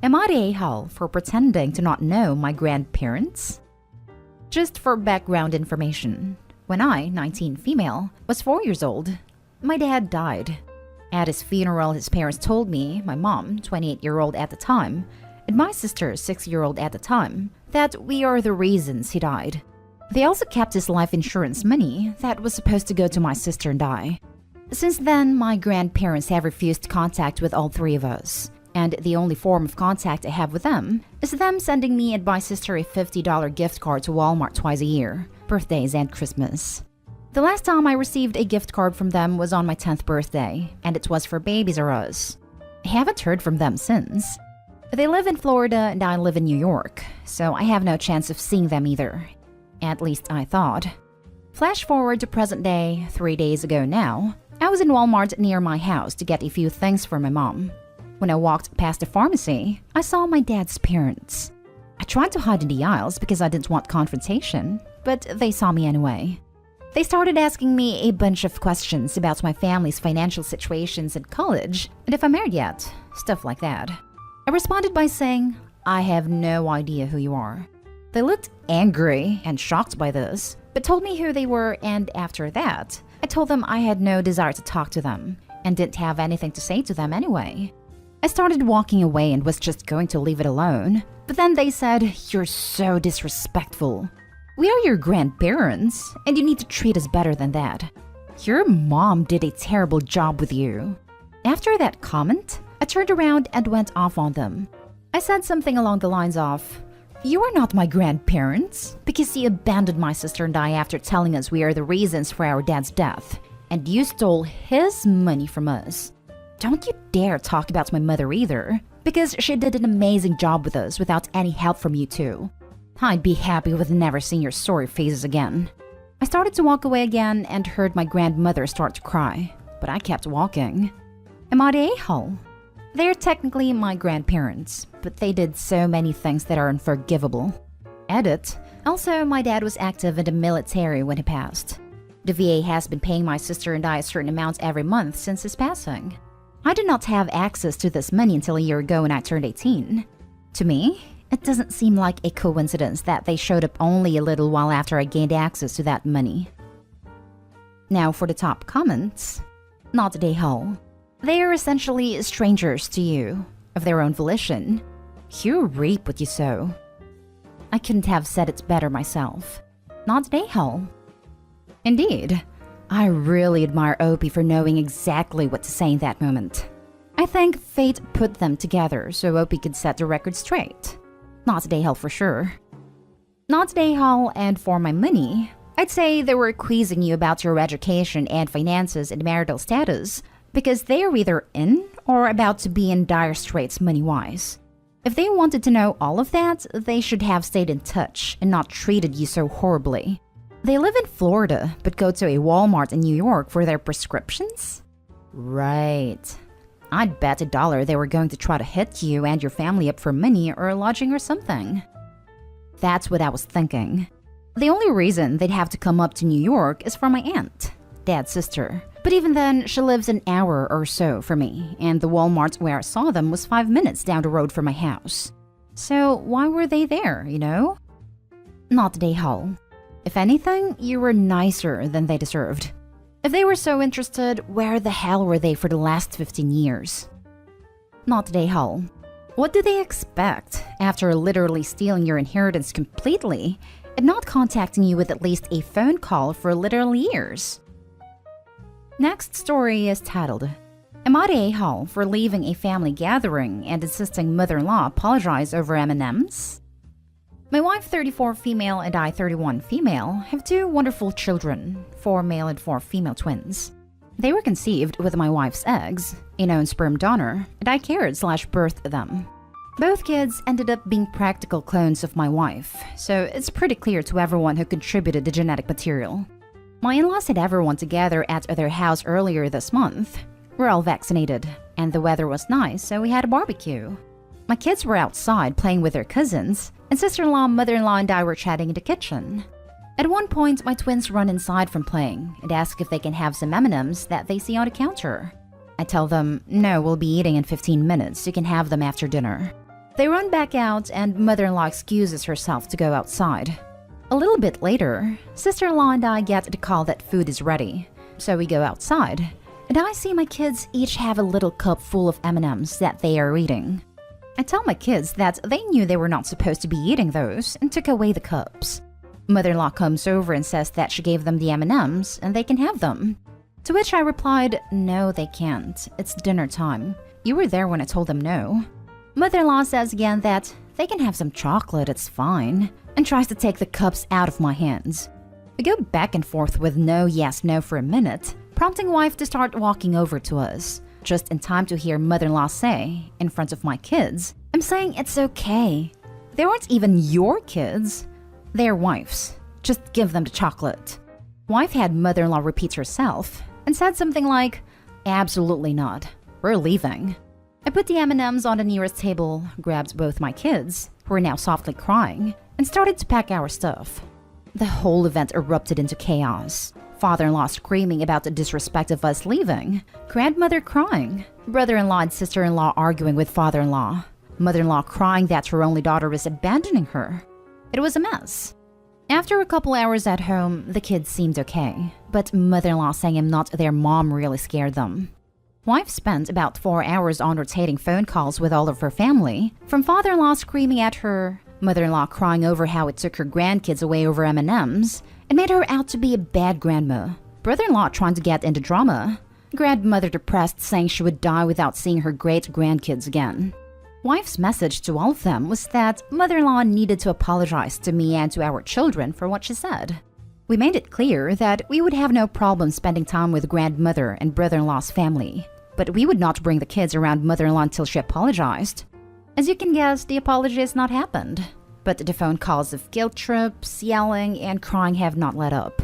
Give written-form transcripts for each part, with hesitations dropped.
Am I the a-hole for pretending to not know my grandparents? Just for background information, when I, 19 female, was 4 years old, my dad died. At his funeral, his parents told me, my mom, 28-year-old at the time, and my sister, 6-year-old at the time, that we are the reasons he died. They also kept his life insurance money that was supposed to go to my sister and I. Since then, my grandparents have refused contact with all three of us, and the only form of contact I have with them is them sending me and my sister a $50 gift card to Walmart twice a year, birthdays and Christmas. The last time I received a gift card from them was on my 10th birthday, and it was for Babies R Us. I haven't heard from them since. They live in Florida and I live in New York, so I have no chance of seeing them either. At least I thought. Flash forward to present day, 3 days ago now, I was in Walmart near my house to get a few things for my mom. When I walked past the pharmacy, I saw my dad's parents. I tried to hide in the aisles because I didn't want confrontation, but they saw me anyway. They started asking me a bunch of questions about my family's financial situations in college and if I'm married yet, stuff like that. I responded by saying, I have no idea who you are. They looked angry and shocked by this, but told me who they were, and after that, I told them I had no desire to talk to them and didn't have anything to say to them anyway. I started walking away and was just going to leave it alone, but then they said, "You're so disrespectful. We are your grandparents, and you need to treat us better than that. Your mom did a terrible job with you." After that comment, I turned around and went off on them. I said something along the lines of, "You are not my grandparents because you abandoned my sister and I after telling us we are the reasons for our dad's death, and you stole his money from us. Don't you dare talk about my mother either, because she did an amazing job with us without any help from you too. I'd be happy with never seeing your sorry faces again." I started to walk away again and heard my grandmother start to cry, but I kept walking. Am I the a-hole? They're technically my grandparents, but they did so many things that are unforgivable. Edit. Also, my dad was active in the military when he passed. The VA has been paying my sister and I a certain amount every month since his passing. I did not have access to this money until a year ago when I turned 18. To me, it doesn't seem like a coincidence that they showed up only a little while after I gained access to that money. Now for the top comments. Not the a-hole. They are essentially strangers to you, of their own volition. You reap what you sow. I couldn't have said it better myself. Not the a-hole. Indeed, I really admire Opie for knowing exactly what to say in that moment. I think fate put them together so Opie could set the record straight. Not the a-hole for sure. Not the a-hole, and for my money, I'd say they were quizzing you about your education and finances and marital status because they are either in or about to be in dire straits money-wise. If they wanted to know all of that, they should have stayed in touch and not treated you so horribly. They live in Florida, but go to a Walmart in New York for their prescriptions? Right. I'd bet $1 they were going to try to hit you and your family up for money or lodging or something. That's what I was thinking. The only reason they'd have to come up to New York is for my aunt, Dad's sister. But even then, she lives an hour or so from me, and the Walmart where I saw them was 5 minutes down the road from my house. So why were they there, you know? Not the a-hole. If anything, you were nicer than they deserved. If they were so interested, where the hell were they for the last 15 years? Not the a-hole. What do they expect after literally stealing your inheritance completely and not contacting you with at least a phone call for literally years? Next story is titled, Am I the a-hole for leaving a family gathering and insisting mother-in-law apologize over M&Ms? My wife, 34 female, and I, 31 female, have 2 wonderful children, 4 male and 4 female twins. They were conceived with my wife's eggs, a known sperm donor, and I cared/birthed them. Both kids ended up being practical clones of my wife, so it's pretty clear to everyone who contributed the genetic material. My in-laws had everyone together at their house earlier this month. We're all vaccinated, and the weather was nice, so we had a barbecue. My kids were outside playing with their cousins, and sister-in-law, mother-in-law, and I were chatting in the kitchen. At one point, my twins run inside from playing and ask if they can have some M&Ms that they see on the counter. I tell them, no, we'll be eating in 15 minutes, you can have them after dinner. They run back out and mother-in-law excuses herself to go outside. A little bit later, sister-in-law and I get the call that food is ready. So we go outside, and I see my kids each have a little cup full of M&Ms that they are eating. I tell my kids that they knew they were not supposed to be eating those and took away the cups. Mother-in-law comes over and says that she gave them the M&Ms and they can have them. To which I replied, no, they can't. It's dinner time. You were there when I told them no. Mother-in-law says again that they can have some chocolate, it's fine, and tries to take the cups out of my hands. We go back and forth with no, yes, no for a minute, prompting wife to start walking over to us, just in time to hear mother-in-law say, in front of my kids, I'm saying it's okay. They weren't even your kids. They're wife's. Just give them the chocolate. Wife had mother-in-law repeat herself and said something like, absolutely not. We're leaving. I put the M&Ms on the nearest table, grabbed both my kids, who were now softly crying, and started to pack our stuff. The whole event erupted into chaos. Father-in-law screaming about the disrespect of us leaving, grandmother crying, brother-in-law and sister-in-law arguing with father-in-law, mother-in-law crying that her only daughter was abandoning her. It was a mess. After a couple hours at home, the kids seemed okay, but mother-in-law saying I'm not their mom really scared them. Wife spent about 4 hours on rotating phone calls with all of her family, from father-in-law screaming at her, mother-in-law crying over how it took her grandkids away over M&Ms, and made her out to be a bad grandma, brother-in-law trying to get into drama, grandmother depressed saying she would die without seeing her great-grandkids again. Wife's message to all of them was that mother-in-law needed to apologize to me and to our children for what she said. We made it clear that we would have no problem spending time with grandmother and brother-in-law's family, but we would not bring the kids around mother-in-law until she apologized. As you can guess, the apology has not happened, but the phone calls of guilt trips, yelling, and crying have not let up.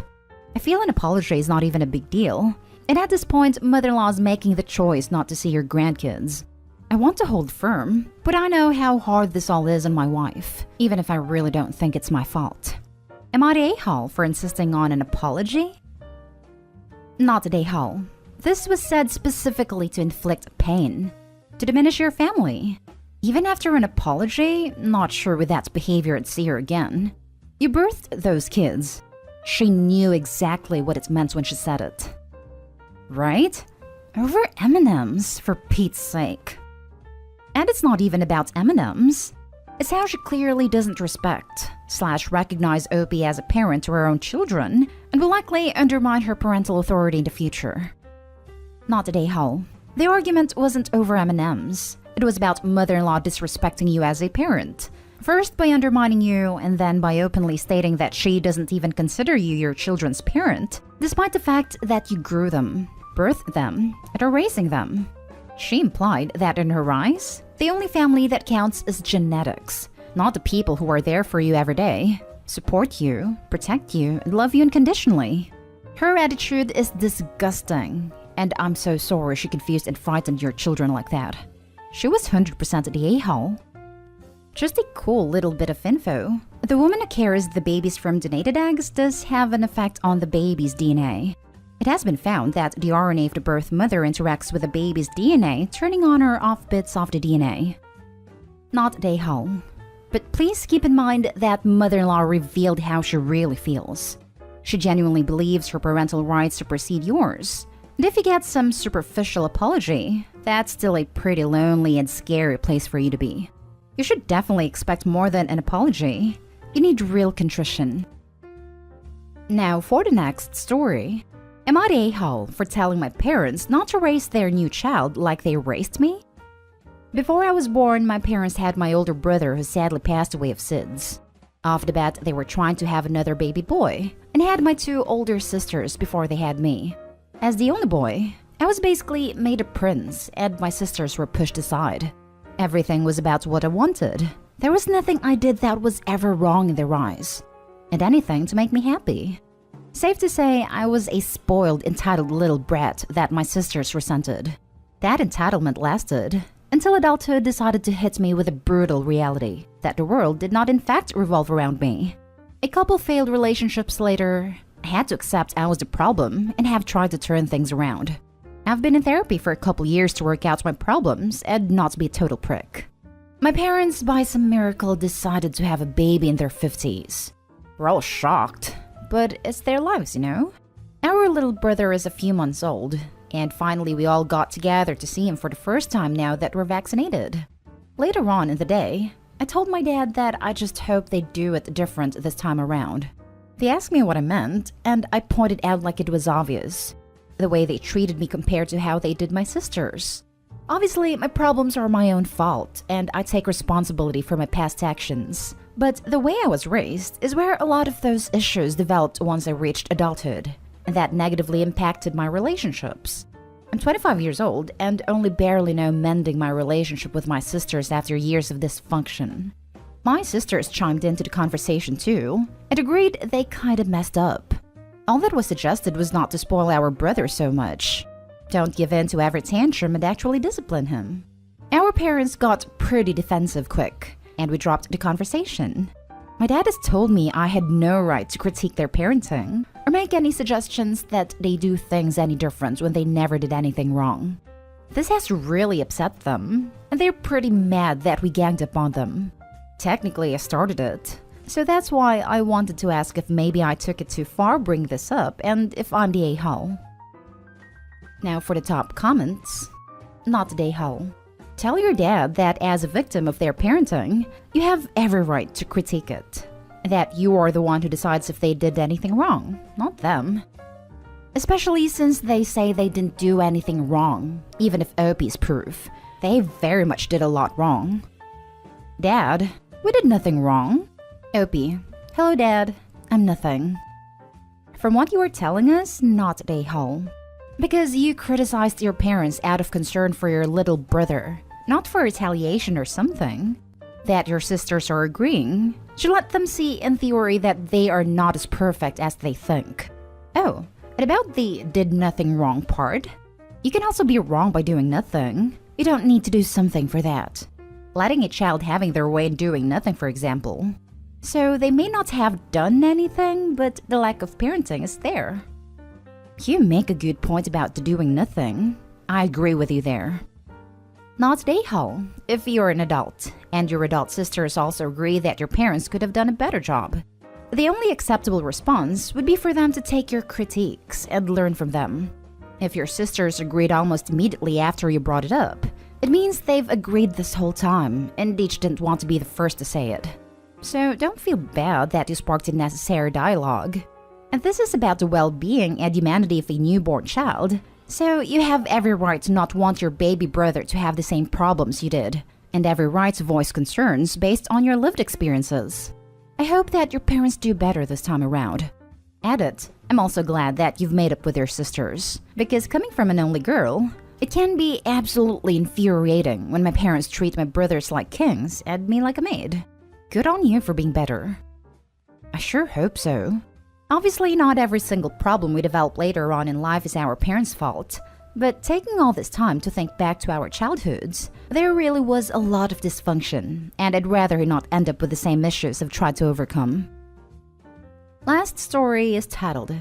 I feel an apology is not even a big deal, and at this point, mother-in-law is making the choice not to see her grandkids. I want to hold firm, but I know how hard this all is on my wife, even if I really don't think it's my fault. Am I the a-hole for insisting on an apology? Not the a-hole. This was said specifically to inflict pain, to diminish your family. Even after an apology, not sure with that behavior I'd see her again. You birthed those kids. She knew exactly what it meant when she said it. Right? Over M&Ms, for Pete's sake. And it's not even about M&Ms. It's how she clearly doesn't respect/recognize Opie as a parent to her own children and will likely undermine her parental authority in the future. Not the a-hole. The argument wasn't over M&Ms. It was about mother-in-law disrespecting you as a parent. First by undermining you, and then by openly stating that she doesn't even consider you your children's parent, despite the fact that you grew them, birthed them, and are raising them. She implied that in her eyes, the only family that counts is genetics, not the people who are there for you every day, support you, protect you, and love you unconditionally. Her attitude is disgusting, and I'm so sorry she confused and frightened your children like that. She was 100% the a-hole. Just a cool little bit of info. The woman who carries the babies from donated eggs does have an effect on the baby's DNA. It has been found that the RNA of the birth mother interacts with the baby's DNA, turning on or off bits of the DNA. Not the a-hole. But please keep in mind that mother-in-law revealed how she really feels. She genuinely believes her parental rights supersede yours. And if you get some superficial apology, that's still a pretty lonely and scary place for you to be. You should definitely expect more than an apology. You need real contrition. Now for the next story. Am I the a-hole for telling my parents not to raise their new child like they raised me? Before I was born, my parents had my older brother who sadly passed away of SIDS. Off the bat, they were trying to have another baby boy, and had my 2 older sisters before they had me. As the only boy, I was basically made a prince, and my sisters were pushed aside. Everything was about what I wanted. There was nothing I did that was ever wrong in their eyes, and anything to make me happy. Safe to say, I was a spoiled, entitled little brat that my sisters resented. That entitlement lasted until adulthood decided to hit me with a brutal reality that the world did not in fact revolve around me. A couple failed relationships later, I had to accept I was the problem and have tried to turn things around. I've been in therapy for a couple years to work out my problems and not be a total prick. My parents, by some miracle, decided to have a baby in their 50s. We're all shocked, but it's their lives, you know? Our little brother is a few months old, and finally we all got together to see him for the first time now that we're vaccinated. Later on in the day, I told my dad that I just hoped they'd do it different this time around. They asked me what I meant, and I pointed out like it was obvious. The way they treated me compared to how they did my sisters. Obviously, my problems are my own fault, and I take responsibility for my past actions. But the way I was raised is where a lot of those issues developed once I reached adulthood, and that negatively impacted my relationships. I'm 25 years old and only barely know mending my relationship with my sisters after years of dysfunction. My sisters chimed into the conversation too, and agreed they kinda messed up. All that was suggested was not to spoil our brother so much. Don't give in to every tantrum and actually discipline him. Our parents got pretty defensive quick, and we dropped the conversation. My dad has told me I had no right to critique their parenting, or make any suggestions that they do things any different when they never did anything wrong. This has really upset them, and they're pretty mad that we ganged up on them. Technically, I started it, so that's why I wanted to ask if maybe I took it too far bringing this up, and if I'm the a-hole. Now for the top comments. Not the a-hole. Tell your dad that as a victim of their parenting, you have every right to critique it. That you are the one who decides if they did anything wrong, not them. Especially since they say they didn't do anything wrong, even if OP's proof. They very much did a lot wrong. Dad, we did nothing wrong. OP, hello Dad, I'm nothing. From what you are telling us, not the a-hole. Because you criticized your parents out of concern for your little brother, not for retaliation or something. That your sisters are agreeing should let them see in theory that they are not as perfect as they think. Oh, and about the did nothing wrong part, you can also be wrong by doing nothing. You don't need to do something for that. Letting a child having their way and doing nothing, for example. So they may not have done anything, but the lack of parenting is there. You make a good point about the doing nothing. I agree with you there. Not the a-hole, if you're an adult, and your adult sisters also agree that your parents could have done a better job. The only acceptable response would be for them to take your critiques and learn from them. If your sisters agreed almost immediately after you brought it up, it means they've agreed this whole time, and each didn't want to be the first to say it. So don't feel bad that you sparked a necessary dialogue. And this is about the well-being and humanity of a newborn child, so you have every right to not want your baby brother to have the same problems you did, and every right to voice concerns based on your lived experiences. I hope that your parents do better this time around. Add it, I'm also glad that you've made up with your sisters, because coming from an only girl, it can be absolutely infuriating when my parents treat my brothers like kings and me like a maid. Good on you for being better. I sure hope so. Obviously, not every single problem we develop later on in life is our parents' fault, but taking all this time to think back to our childhoods, there really was a lot of dysfunction, and I'd rather not end up with the same issues I've tried to overcome. Last story is titled,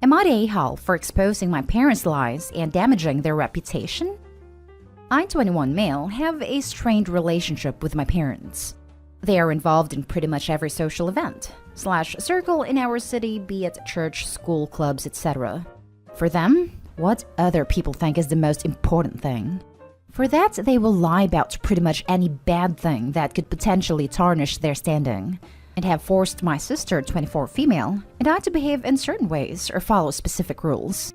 Am I the a-hole for exposing my parents' lies and damaging their reputation? I, 21 male, have a strained relationship with my parents. They are involved in pretty much every social event / circle in our city, be it church, school, clubs, etc. For them, what other people think is the most important thing. For that, they will lie about pretty much any bad thing that could potentially tarnish their standing, and have forced my sister, 24 female, and I to behave in certain ways or follow specific rules.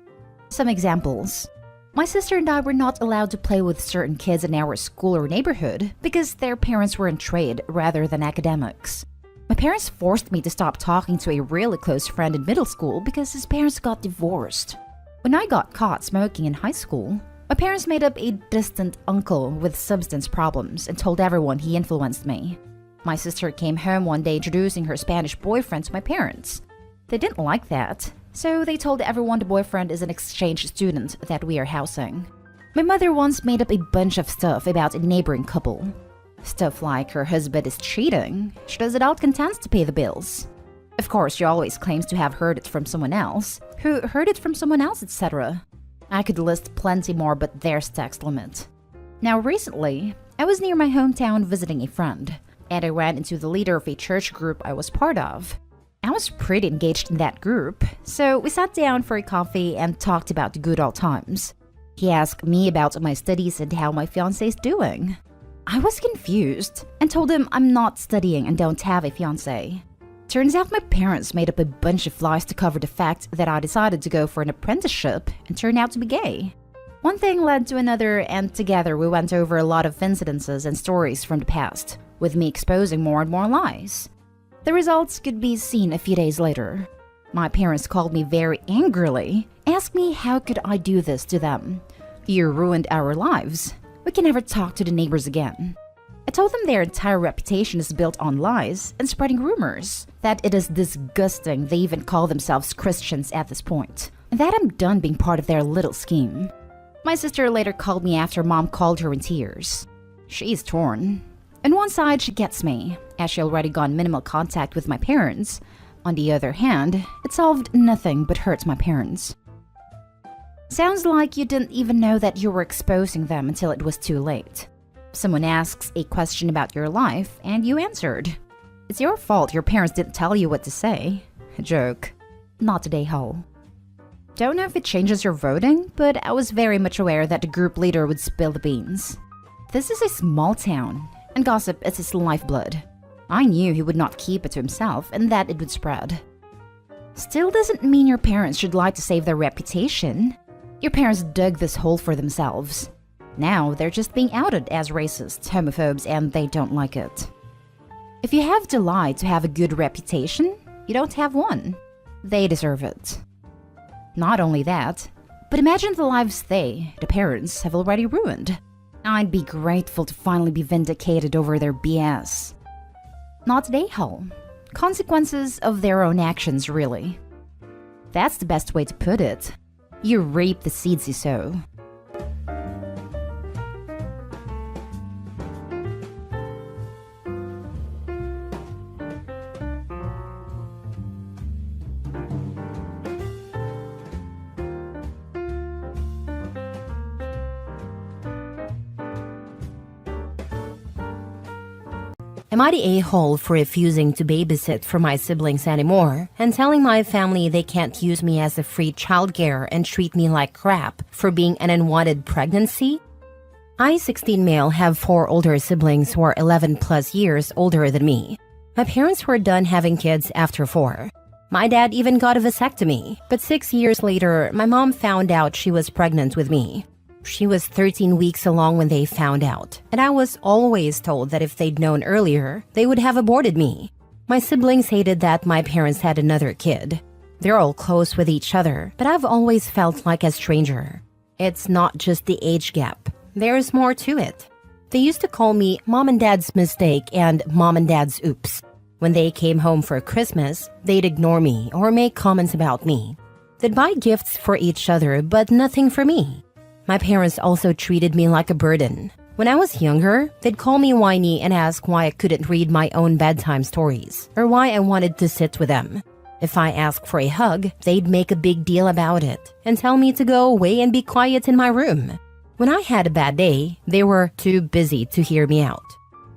Some examples. My sister and I were not allowed to play with certain kids in our school or neighborhood because their parents were in trade rather than academics. My parents forced me to stop talking to a really close friend in middle school because his parents got divorced. When I got caught smoking in high school, my parents made up a distant uncle with substance problems and told everyone he influenced me. My sister came home one day introducing her Spanish boyfriend to my parents. They didn't like that, so they told everyone the boyfriend is an exchange student that we are housing. My mother once made up a bunch of stuff about a neighboring couple. Stuff like her husband is cheating, she does adult contents to pay the bills. Of course, she always claims to have heard it from someone else, who heard it from someone else, etc. I could list plenty more, but there's text limit. Now recently, I was near my hometown visiting a friend, and I ran into the leader of a church group I was part of. I was pretty engaged in that group, so we sat down for a coffee and talked about the good old times. He asked me about my studies and how my fiancé is doing. I was confused and told him I'm not studying and don't have a fiancé. Turns out my parents made up a bunch of lies to cover the fact that I decided to go for an apprenticeship and turned out to be gay. One thing led to another, and together we went over a lot of incidences and stories from the past, with me exposing more and more lies. The results could be seen a few days later. My parents called me very angrily, asked me how could I do this to them. You ruined our lives. We can never talk to the neighbors again. I told them their entire reputation is built on lies and spreading rumors, that it is disgusting they even call themselves Christians at this point, and that I'm done being part of their little scheme. My sister later called me after Mom called her in tears. She's torn. On one side, she gets me, as she already gone minimal contact with my parents. On the other hand, it solved nothing but hurts my parents. Sounds like you didn't even know that you were exposing them until it was too late. Someone asks a question about your life, and you answered. It's your fault your parents didn't tell you what to say. A joke. Not today, Hull. Don't know if it changes your voting, but I was very much aware that the group leader would spill the beans. This is a small town, and gossip is his lifeblood. I knew he would not keep it to himself and that it would spread. Still doesn't mean your parents should lie to save their reputation. Your parents dug this hole for themselves. Now they're just being outed as racists, homophobes, and they don't like it. If you have to lie to have a good reputation, you don't have one. They deserve it. Not only that, but imagine the lives they, the parents, have already ruined. I'd be grateful to finally be vindicated over their BS. Not today, Hull. Consequences of their own actions, really. That's the best way to put it. You reap the seeds you sow. Am I the a-hole for refusing to babysit for my siblings anymore and telling my family they can't use me as a free childcare and treat me like crap for being an unwanted pregnancy? I, 16 male, have 4 older siblings who are 11 plus years older than me. My parents were done having kids after 4. My dad even got a vasectomy, but 6 years later, my mom found out she was pregnant with me. She was 13 weeks along when they found out, and I was always told that if they'd known earlier, they would have aborted me. My siblings hated that my parents had another kid. They're all close with each other, but I've always felt like a stranger. It's not just the age gap. There's more to it. They used to call me Mom and Dad's mistake and Mom and Dad's oops. When they came home for Christmas, they'd ignore me or make comments about me. They'd buy gifts for each other, but nothing for me. My parents also treated me like a burden. When I was younger, they'd call me whiny and ask why I couldn't read my own bedtime stories, or why I wanted to sit with them. If I asked for a hug, they'd make a big deal about it and tell me to go away and be quiet in my room. When I had a bad day, they were too busy to hear me out.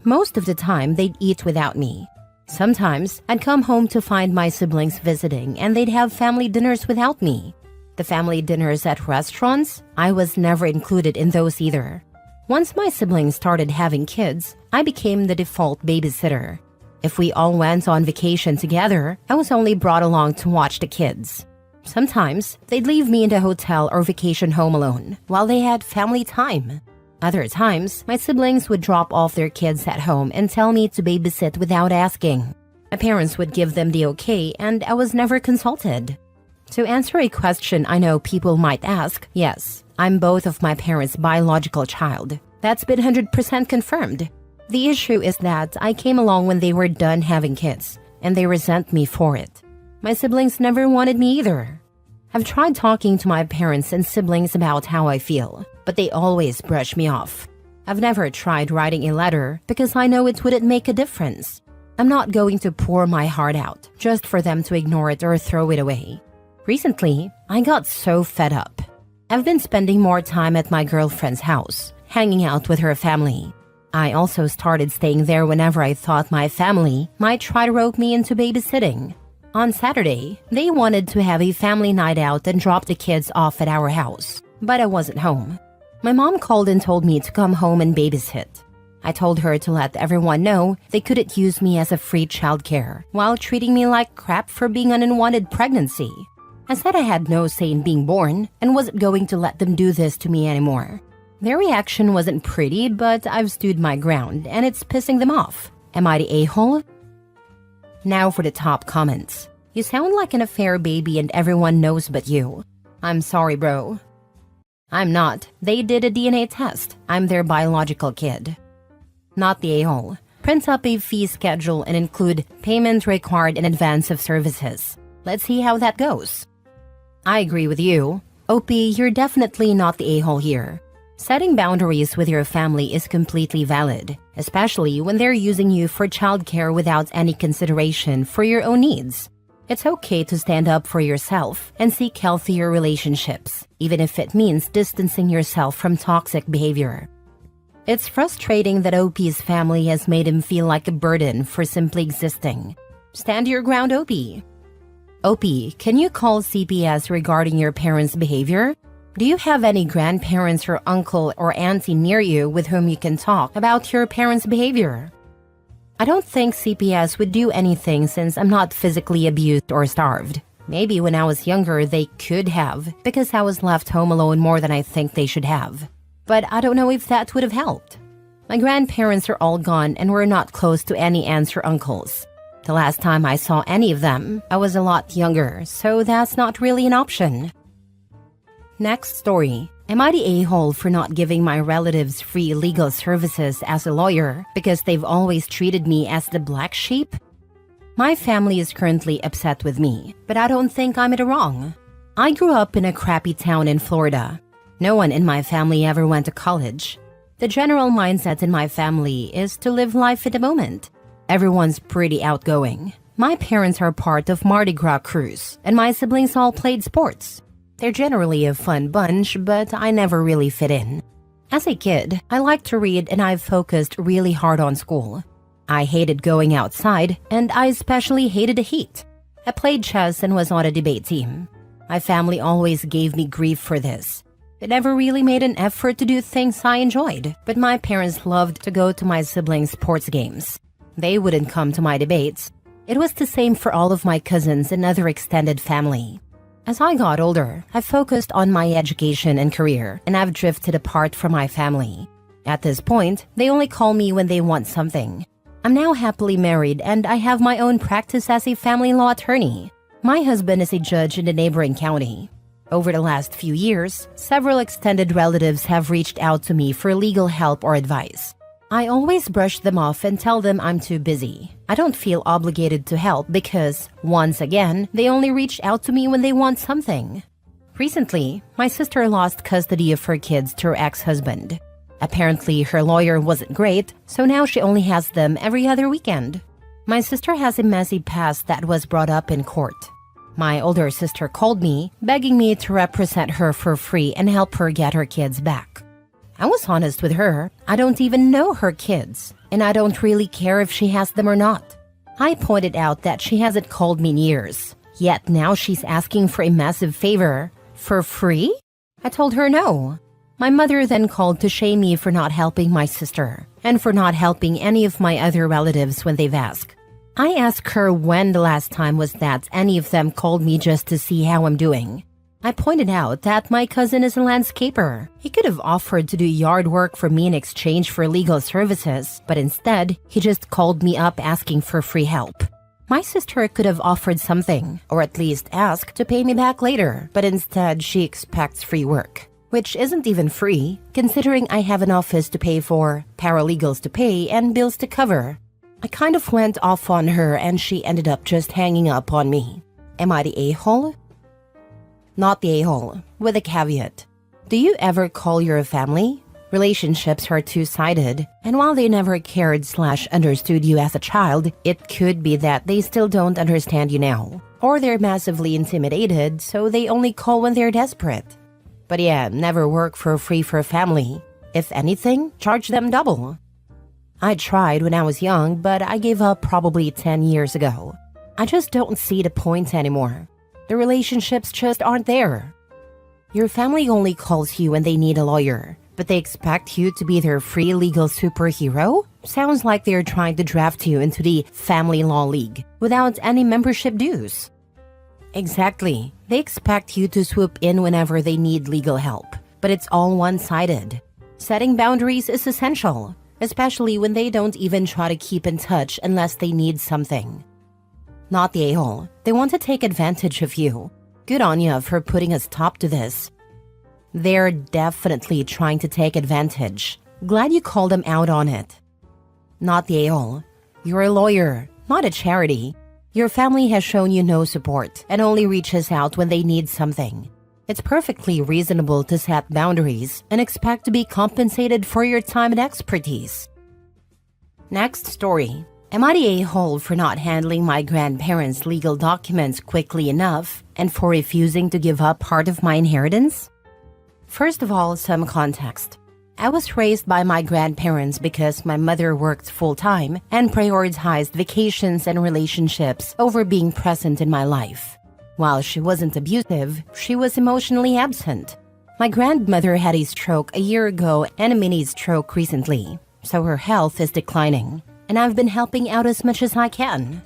Most of the time, they'd eat without me. Sometimes, I'd come home to find my siblings visiting and they'd have family dinners without me. The family dinners at restaurants, I was never included in those either. Once my siblings started having kids, I became the default babysitter. If we all went on vacation together, I was only brought along to watch the kids. Sometimes, they'd leave me in the hotel or vacation home alone while they had family time. Other times, my siblings would drop off their kids at home and tell me to babysit without asking. My parents would give them the okay, and I was never consulted. To answer a question I know people might ask, yes, I'm both of my parents' biological child. That's been 100% confirmed. The issue is that I came along when they were done having kids, and they resent me for it. My siblings never wanted me either. I've tried talking to my parents and siblings about how I feel, but they always brush me off. I've never tried writing a letter because I know it wouldn't make a difference. I'm not going to pour my heart out just for them to ignore it or throw it away. Recently, I got so fed up. I've been spending more time at my girlfriend's house, hanging out with her family. I also started staying there whenever I thought my family might try to rope me into babysitting. On Saturday, they wanted to have a family night out and drop the kids off at our house, but I wasn't home. My mom called and told me to come home and babysit. I told her to let everyone know they couldn't use me as a free childcare while treating me like crap for being an unwanted pregnancy. I said I had no say in being born and wasn't going to let them do this to me anymore. Their reaction wasn't pretty, but I've stood my ground and it's pissing them off. Am I the a-hole? Now for the top comments. You sound like an affair baby and everyone knows but you. I'm sorry, bro. I'm not. They did a DNA test. I'm their biological kid. Not the a-hole. Print up a fee schedule and include payment required in advance of services. Let's see how that goes. I agree with you. OP, you're definitely not the a-hole here. Setting boundaries with your family is completely valid, especially when they're using you for childcare without any consideration for your own needs. It's okay to stand up for yourself and seek healthier relationships, even if it means distancing yourself from toxic behavior. It's frustrating that OP's family has made him feel like a burden for simply existing. Stand your ground, OP. OP, can you call CPS regarding your parents' behavior? Do you have any grandparents or uncle or auntie near you with whom you can talk about your parents' behavior? I don't think CPS would do anything since I'm not physically abused or starved. Maybe when I was younger they could have, because I was left home alone more than I think they should have. But I don't know if that would have helped. My grandparents are all gone and we're not close to any aunts or uncles. The last time I saw any of them, I was a lot younger, so that's not really an option. Next story. Am I the a-hole for not giving my relatives free legal services as a lawyer because they've always treated me as the black sheep? My family is currently upset with me, but I don't think I'm in the wrong. I grew up in a crappy town in Florida. No one in my family ever went to college. The general mindset in my family is to live life at the moment. Everyone's pretty outgoing. My parents are part of Mardi Gras crews, and my siblings all played sports. They're generally a fun bunch, but I never really fit in. As a kid, I liked to read and I've focused really hard on school. I hated going outside, and I especially hated the heat. I played chess and was on a debate team. My family always gave me grief for this. They never really made an effort to do things I enjoyed, but my parents loved to go to my siblings' sports games. They wouldn't come to my debates. It was the same for all of my cousins and other extended family. As I got older, I focused on my education and career, and I've drifted apart from my family. At this point, they only call me when they want something. I'm now happily married, and I have my own practice as a family law attorney. My husband is a judge in the neighboring county. Over the last few years, several extended relatives have reached out to me for legal help or advice. I always brush them off and tell them I'm too busy. I don't feel obligated to help because, once again, they only reach out to me when they want something. Recently, my sister lost custody of her kids to her ex-husband. Apparently, her lawyer wasn't great, so now she only has them every other weekend. My sister has a messy past that was brought up in court. My older sister called me, begging me to represent her for free and help her get her kids back. I was honest with her. I don't even know her kids, and I don't really care if she has them or not. I pointed out that she hasn't called me in years, yet now she's asking for a massive favor. For free? I told her no. My mother then called to shame me for not helping my sister, and for not helping any of my other relatives when they've asked. I asked her when the last time was that any of them called me just to see how I'm doing. I pointed out that my cousin is a landscaper. He could have offered to do yard work for me in exchange for legal services, but instead, he just called me up asking for free help. My sister could have offered something, or at least asked to pay me back later, but instead she expects free work, which isn't even free, considering I have an office to pay for, paralegals to pay, and bills to cover. I kind of went off on her and she ended up just hanging up on me. Am I the a-hole? Not the a-hole, with a caveat. Do you ever call your family? Relationships are two-sided, and while they never cared/understood you as a child, it could be that they still don't understand you now. Or they're massively intimidated, so they only call when they're desperate. But yeah, never work for free for family. If anything, charge them double. I tried when I was young, but I gave up probably 10 years ago. I just don't see the point anymore. The relationships just aren't there. Your family only calls you when they need a lawyer, but they expect you to be their free legal superhero? Sounds like they're trying to draft you into the family law league without any membership dues. Exactly. They expect you to swoop in whenever they need legal help, but it's all one-sided. Setting boundaries is essential, especially when they don't even try to keep in touch unless they need something. Not the a-hole. They want to take advantage of you. Good on you for putting a stop to this. They're definitely trying to take advantage. Glad you called them out on it. Not the a-hole. You're a lawyer, not a charity. Your family has shown you no support and only reaches out when they need something. It's perfectly reasonable to set boundaries and expect to be compensated for your time and expertise. Next story. Am I the a-hole for not handling my grandparents' legal documents quickly enough and for refusing to give up part of my inheritance? First of all, some context. I was raised by my grandparents because my mother worked full-time and prioritized vacations and relationships over being present in my life. While she wasn't abusive, she was emotionally absent. My grandmother had a stroke a year ago and a mini stroke recently, so her health is declining, and I've been helping out as much as I can.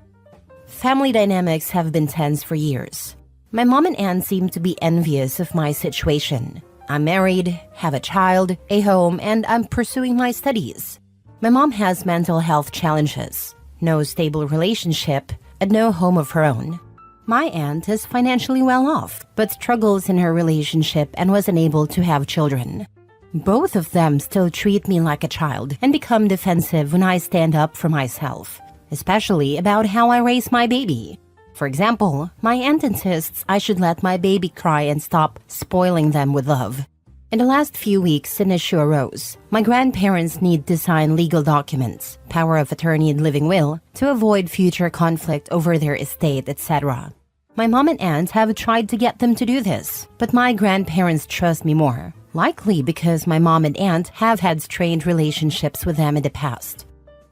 Family dynamics have been tense for years. My mom and aunt seem to be envious of my situation. I'm married, have a child, a home, and I'm pursuing my studies. My mom has mental health challenges, no stable relationship, and no home of her own. My aunt is financially well off, but struggles in her relationship and was unable to have children. Both of them still treat me like a child and become defensive when I stand up for myself, especially about how I raise my baby. For example, my aunt insists I should let my baby cry and stop spoiling them with love. In the last few weeks, an issue arose. My grandparents need to sign legal documents, power of attorney and living will, to avoid future conflict over their estate, etc. My mom and aunt have tried to get them to do this, but my grandparents trust me more, likely because my mom and aunt have had strained relationships with them in the past.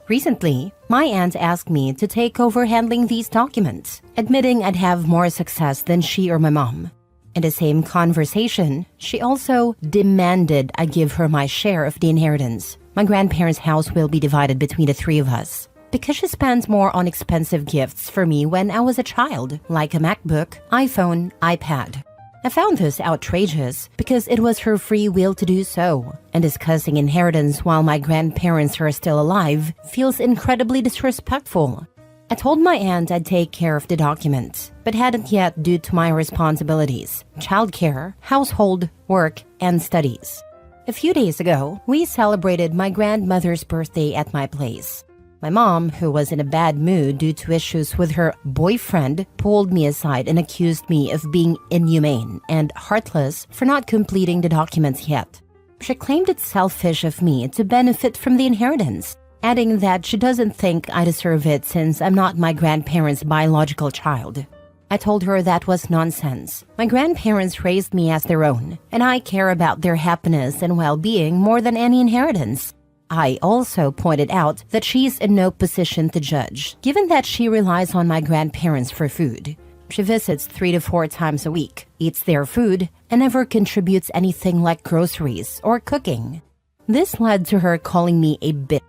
Recently, my aunt asked me to take over handling these documents, admitting I'd have more success than she or my mom. In the same conversation, she also demanded I give her my share of the inheritance. My grandparents' house will be divided between the three of us, because she spent more on expensive gifts for me when I was a child, like a MacBook, iPhone, iPad. I found this outrageous because it was her free will to do so, and discussing inheritance while my grandparents are still alive feels incredibly disrespectful. I told my aunt I'd take care of the documents, but hadn't yet due to my responsibilities, childcare, household, work, and studies. A few days ago, we celebrated my grandmother's birthday at my place. My mom, who was in a bad mood due to issues with her boyfriend, pulled me aside and accused me of being inhumane and heartless for not completing the documents yet. She claimed it's selfish of me to benefit from the inheritance, adding that she doesn't think I deserve it since I'm not my grandparents' biological child. I told her that was nonsense. My grandparents raised me as their own, and I care about their happiness and well-being more than any inheritance. I also pointed out that she's in no position to judge, given that she relies on my grandparents for food. She visits 3 to 4 times a week, eats their food, and never contributes anything like groceries or cooking. This led to her calling me a bitch,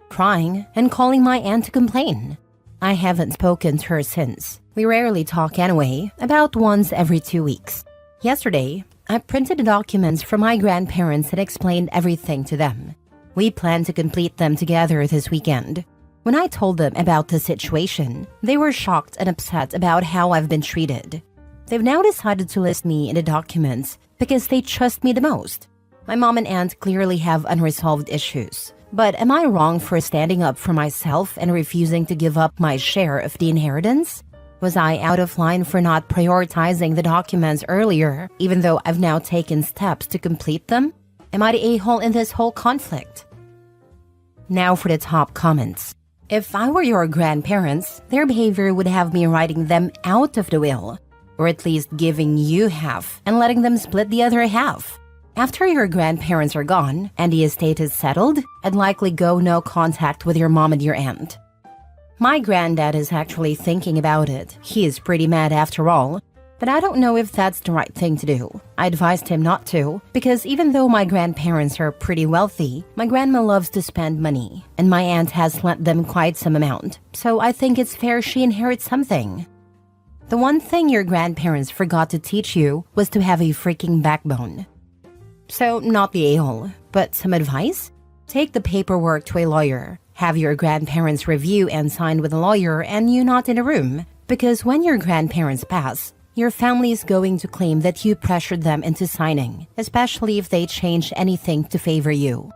crying, and calling my aunt to complain. I haven't spoken to her since. We rarely talk anyway, about once every 2 weeks. Yesterday, I printed the documents from my grandparents and explained everything to them. We plan to complete them together this weekend. When I told them about the situation, they were shocked and upset about how I've been treated. They've now decided to list me in the documents because they trust me the most. My mom and aunt clearly have unresolved issues. But am I wrong for standing up for myself and refusing to give up my share of the inheritance? Was I out of line for not prioritizing the documents earlier, even though I've now taken steps to complete them? Am I the a-hole in this whole conflict? Now for the top comments. If I were your grandparents, their behavior would have me writing them out of the will, or at least giving you half and letting them split the other half. After your grandparents are gone and the estate is settled, I'd likely go no contact with your mom and your aunt. My granddad is actually thinking about it. He is pretty mad after all, but I don't know if that's the right thing to do. I advised him not to, because even though my grandparents are pretty wealthy, my grandma loves to spend money, and my aunt has lent them quite some amount, so I think it's fair she inherits something. The one thing your grandparents forgot to teach you was to have a freaking backbone. So, not the a-hole, but some advice? Take the paperwork to a lawyer. Have your grandparents review and sign with a lawyer and you not in a room. Because when your grandparents pass, your family is going to claim that you pressured them into signing, especially if they change anything to favor you.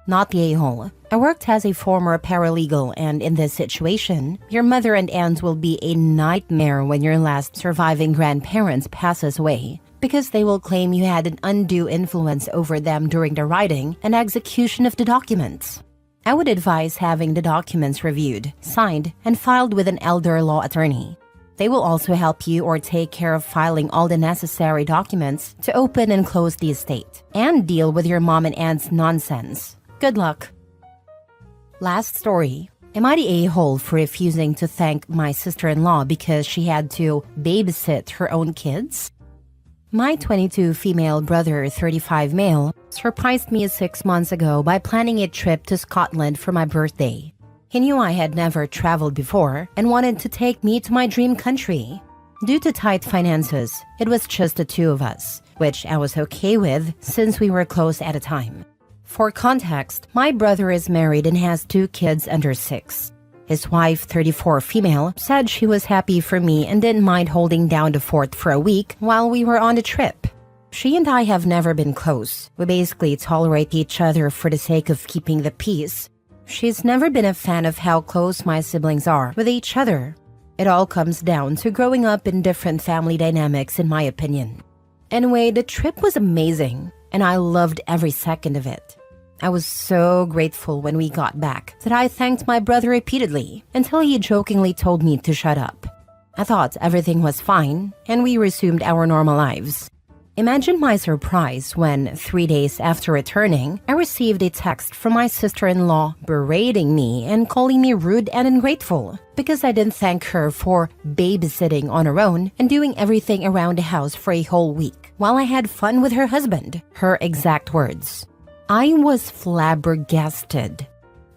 Not the a-hole. I worked as a former paralegal, and in this situation, your mother and aunt will be a nightmare when your last surviving grandparents passes away, because they will claim you had an undue influence over them during the writing and execution of the documents. I would advise having the documents reviewed, signed, and filed with an elder law attorney. They will also help you or take care of filing all the necessary documents to open and close the estate, and deal with your mom and aunt's nonsense. Good luck. Last story. Am I the a-hole for refusing to thank my sister-in-law because she had to babysit her own kids? My 22 female brother, 35 male, surprised me 6 months ago by planning a trip to Scotland for my birthday. He knew I had never traveled before and wanted to take me to my dream country. Due to tight finances, it was just the two of us, which I was okay with since we were close at the time. For context, my brother is married and has 2 kids under 6. His wife, 34 female, said she was happy for me and didn't mind holding down the fort for a week while we were on the trip. She and I have never been close. We basically tolerate each other for the sake of keeping the peace. She's never been a fan of how close my siblings are with each other. It all comes down to growing up in different family dynamics, in my opinion. Anyway, the trip was amazing, and I loved every second of it. I was so grateful when we got back that I thanked my brother repeatedly until he jokingly told me to shut up. I thought everything was fine, and we resumed our normal lives. Imagine my surprise when, 3 days after returning, I received a text from my sister-in-law berating me and calling me rude and ungrateful because I didn't thank her for babysitting on her own and doing everything around the house for a whole week while I had fun with her husband. Her exact words. I was flabbergasted.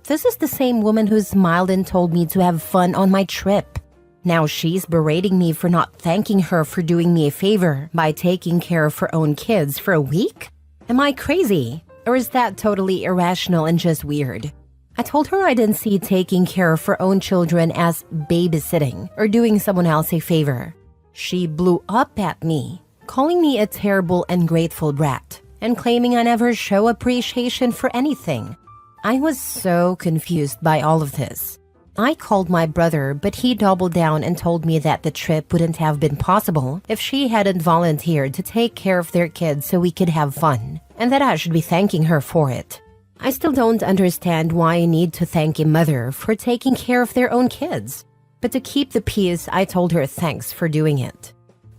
This is the same woman who smiled and told me to have fun on my trip. Now she's berating me for not thanking her for doing me a favor by taking care of her own kids for a week? Am I crazy? Or is that totally irrational and just weird? I told her I didn't see taking care of her own children as babysitting or doing someone else a favor. She blew up at me, calling me a terrible and ungrateful brat, and claiming I never show appreciation for anything. I was so confused by all of this. I called my brother, but he doubled down and told me that the trip wouldn't have been possible if she hadn't volunteered to take care of their kids so we could have fun, and that I should be thanking her for it. I still don't understand why I need to thank a mother for taking care of their own kids. But to keep the peace, I told her thanks for doing it.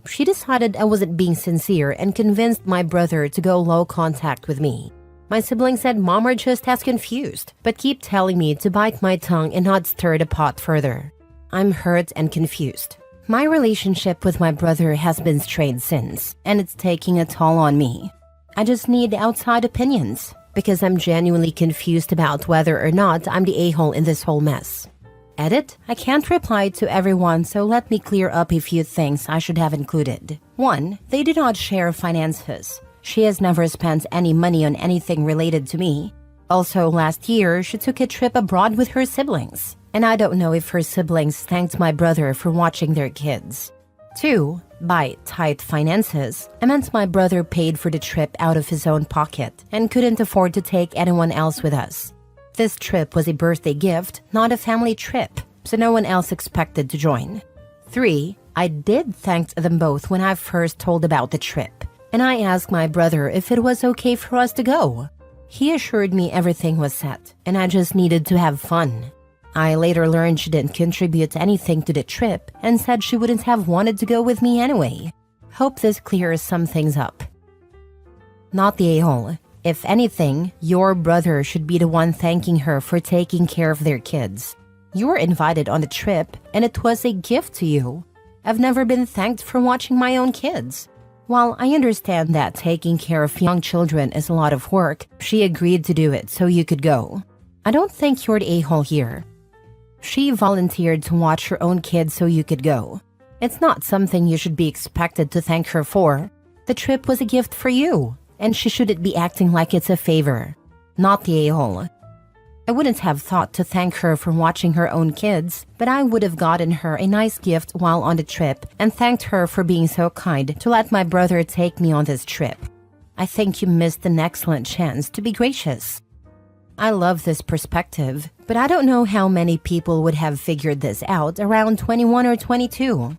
She decided I wasn't being sincere and convinced my brother to go low contact with me. My siblings said Mom are just as confused, but keep telling me to bite my tongue and not stir the pot further. I'm hurt and confused. My relationship with my brother has been strained since, and it's taking a toll on me. I just need outside opinions, because I'm genuinely confused about whether or not I'm the a-hole in this whole mess. Edit, I can't reply to everyone, so let me clear up a few things I should have included. 1. They do not share finances. She has never spent any money on anything related to me. Also, last year, she took a trip abroad with her siblings, and I don't know if her siblings thanked my brother for watching their kids. 2. By tight finances, I meant my brother paid for the trip out of his own pocket and couldn't afford to take anyone else with us. This trip was a birthday gift, not a family trip, so no one else expected to join. 3. I did thank them both when I first told about the trip, and I asked my brother if it was okay for us to go. He assured me everything was set, and I just needed to have fun. I later learned she didn't contribute anything to the trip and said she wouldn't have wanted to go with me anyway. Hope this clears some things up. Not the a-hole. If anything, your brother should be the one thanking her for taking care of their kids. You were invited on the trip, and it was a gift to you. I've never been thanked for watching my own kids. While I understand that taking care of young children is a lot of work, she agreed to do it so you could go. I don't think you're the a-hole here. She volunteered to watch her own kids so you could go. It's not something you should be expected to thank her for. The trip was a gift for you, and she shouldn't be acting like it's a favor. Not the a-hole. I wouldn't have thought to thank her for watching her own kids, but I would have gotten her a nice gift while on the trip and thanked her for being so kind to let my brother take me on this trip. I think you missed an excellent chance to be gracious. I love this perspective, but I don't know how many people would have figured this out around 21 or 22.